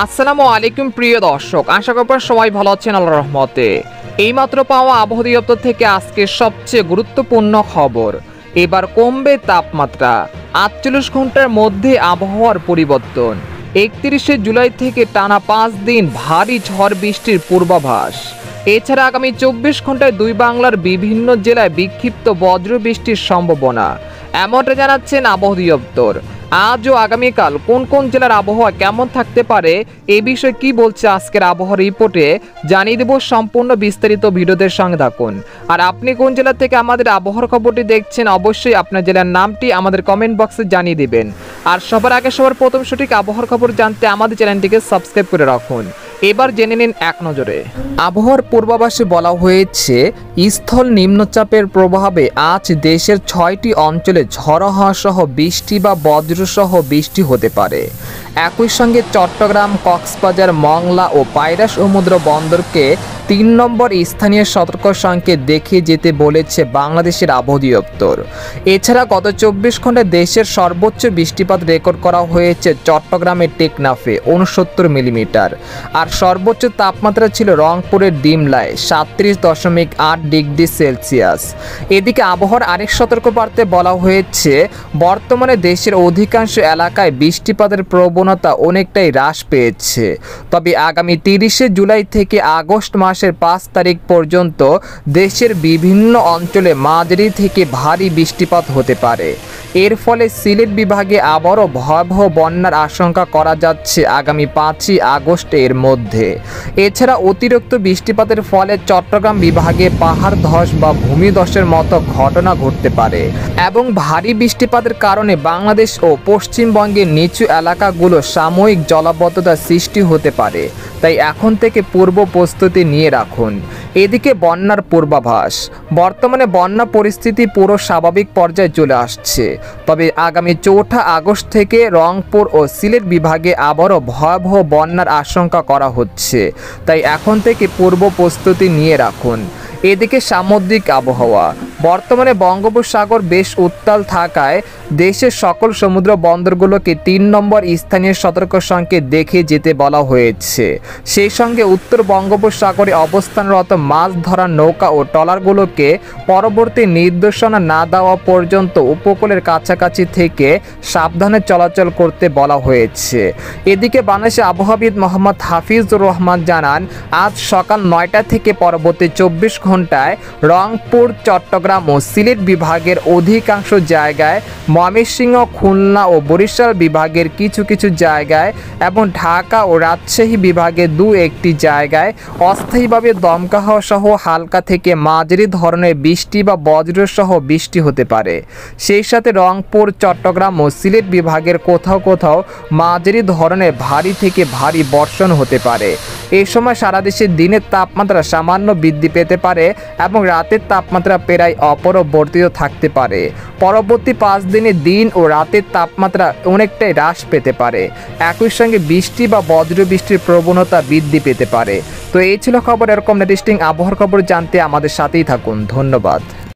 আসসালামু আলাইকুম প্রিয় দর্শক, আশা করি সবাই ভালো আছেন আল্লাহর রহমতে। এইমাত্র পাওয়া আবহাওয়া অধিদপ্তর থেকে আজকে সবচেয়ে গুরুত্বপূর্ণ খবর, এবার কমবে তাপমাত্রা। 48 ঘন্টার মধ্যে আবহাওয়ার পরিবর্তন। 31শে জুলাই থেকে টানা 5 দিন ভারী ঝড় বৃষ্টির পূর্বাভাস। এছাড়া আগামী 24 ঘন্টায় দুই বাংলার বিভিন্ন জেলায় বিক্ষিপ্ত বজ্র বৃষ্টির সম্ভাবনা, এমনটা জানাচ্ছেন আবহাওয়া অধিদপ্তর। আজ ও আগামীকাল কোন কোন জেলার আবহাওয়া কেমন থাকতে পারে এই বিষয়ে কি বলছে আজকের আবহাওয়া রিপোর্টে জানিয়ে দেব। সম্পূর্ণ বিস্তারিত ভিডিওদের সঙ্গে থাকুন। আর আপনি কোন জেলা থেকে আমাদের আবহাওয়ার খবরটি দেখছেন, অবশ্যই আপনার জেলার নামটি আমাদের কমেন্ট বক্সে জানিয়ে দিবেন। আর সবার আগে সবার প্রথম সঠিক আবহাওয়ার খবর জানতে আমাদের চ্যানেলটিকে সাবস্ক্রাইব করে রাখুন। এবার জেনে নিন এক নজরে। আবহাওয়ার পূর্বাভাসে বলা হয়েছে, স্থল নিম্নচাপের প্রভাবে আজ দেশের 6টি অঞ্চলে ঝড়ো হাওয়া সহ বৃষ্টি বা বজ্রসহ বৃষ্টি হতে পারে। একই সঙ্গে চট্টগ্রাম, কক্সবাজার, মংলা ও পায়রা সমুদ্র বন্দরকে 3 নম্বর স্থানীয় সতর্ক সংকেত দেখিয়ে যেতে বলেছে বাংলাদেশের আবহাওয়া অধিদপ্তর। এছাড়া গত 24 ঘন্টায় দেশের সর্বোচ্চ বৃষ্টিপাত রেকর্ড করা হয়েছে চট্টগ্রামের টেকনাফে 69 মিলিমিটার। আর সর্বোচ্চ তাপমাত্রা ছিল রংপুরের ডিমলায় 37.8 ডিগ্রি সেলসিয়াস। এদিকে আবহাওয়ার আরেক সতর্কবার্তাতে বলা হয়েছে, বর্তমানে দেশের অধিকাংশ এলাকায় বৃষ্টিপাতের প্রবণতা অনেকটাই হ্রাস পেয়েছে। তবে আগামী 30শে জুলাই থেকে আগস্ট মাসের 5 তারিখ পর্যন্ত দেশের বিভিন্ন অঞ্চলে মাঝারি থেকে ভারী বৃষ্টিপাত হতে পারে। এর ফলে সিলেট বিভাগে আবারও ভয়াবহ বন্যার আশঙ্কা করা যাচ্ছে আগামী 5ই আগস্টের মধ্যে। এছাড়া অতিরিক্ত বৃষ্টিপাতের ফলে চট্টগ্রাম বিভাগে পাহাড় ধস বা ভূমিধসের মতো ঘটনা ঘটতে পারে এবং ভারী বৃষ্টিপাতের কারণে বাংলাদেশ ও পশ্চিমবঙ্গের নিচু এলাকাগুলো সাময়িক জলাবদ্ধতার সৃষ্টি হতে পারে। তাই এখন থেকে পূর্ব প্রস্তুতি নিয়ে রাখুন। এদিকে বন্যার পূর্বাভাস, বর্তমানে বন্যা পরিস্থিতি পুরো স্বাভাবিক পর্যায়ে চলে আসছে। তবে আগামী 4 আগস্ট থেকে রংপুর ও সিলেট বিভাগে আবারও ভয়াবহ বন্যার আশঙ্কা করা হচ্ছে। তাই এখন থেকে পূর্ব প্রস্তুতি নিয়ে রাখুন। এদিকে সামুদ্রিক আবহাওয়া, বর্তমানে বঙ্গোপসাগর বেশ উত্তাল থাকায় দেশের সকল সমুদ্র বন্দরগুলোকে 3 নম্বর স্থানীয় সতর্ক সংকেত দেখে যেতে বলা হয়েছে। সেই সঙ্গে উত্তর বঙ্গোপসাগরে অবস্থানরত মাছ ধরার নৌকা ও ট্রলারগুলোকে পরবর্তী নির্দেশনা না দেওয়া পর্যন্ত উপকূলের কাছাকাছি থেকে সাবধানে চলাচল করতে বলা হয়েছে। এদিকে বাংলাদেশের আবহাওয়াবিদ মোহাম্মদ হাফিজুর রহমান জানান, আজ সকাল 9টা থেকে পরবর্তী 24 ঘন্টায় রংপুর, চট্টগ্রাম ও সিলেট বিভাগের অধিকাংশ জায়গায়, ময়মনসিংহ, খুলনা ও বরিশাল বিভাগের কিছু কিছু জায়গায় এবং ঢাকা ও রাজশাহী বিভাগের 2-1টি জায়গায় অস্থায়ীভাবে দমকা হাওয়া সহ হালকা থেকে মাঝারি ধরনের বৃষ্টি বা বজ্রসহ বৃষ্টি হতে পারে। সেই সাথে রংপুর, চট্টগ্রাম ও সিলেট বিভাগের কোথাও কোথাও মাঝারি ধরনের ভারী থেকে ভারী বর্ষণ হতে পারে। এই সময় সারা দেশে দিনের তাপমাত্রা সামান্য বৃদ্ধি পেতে পারে এবং রাতের তাপমাত্রা প্রায় অপরিবর্তিত থাকতে পারে। পরবর্তী 5 দিনে দিন ও রাতের তাপমাত্রা অনেকটাই হ্রাস পেতে পারে। একই সঙ্গে বৃষ্টি বা বজ্র বৃষ্টির প্রবণতা বৃদ্ধি পেতে পারে। তো এই ছিল খবর। এরকম লেটেস্টিং আবহাওয়ার খবর জানতে আমাদের সাথেই থাকুন। ধন্যবাদ।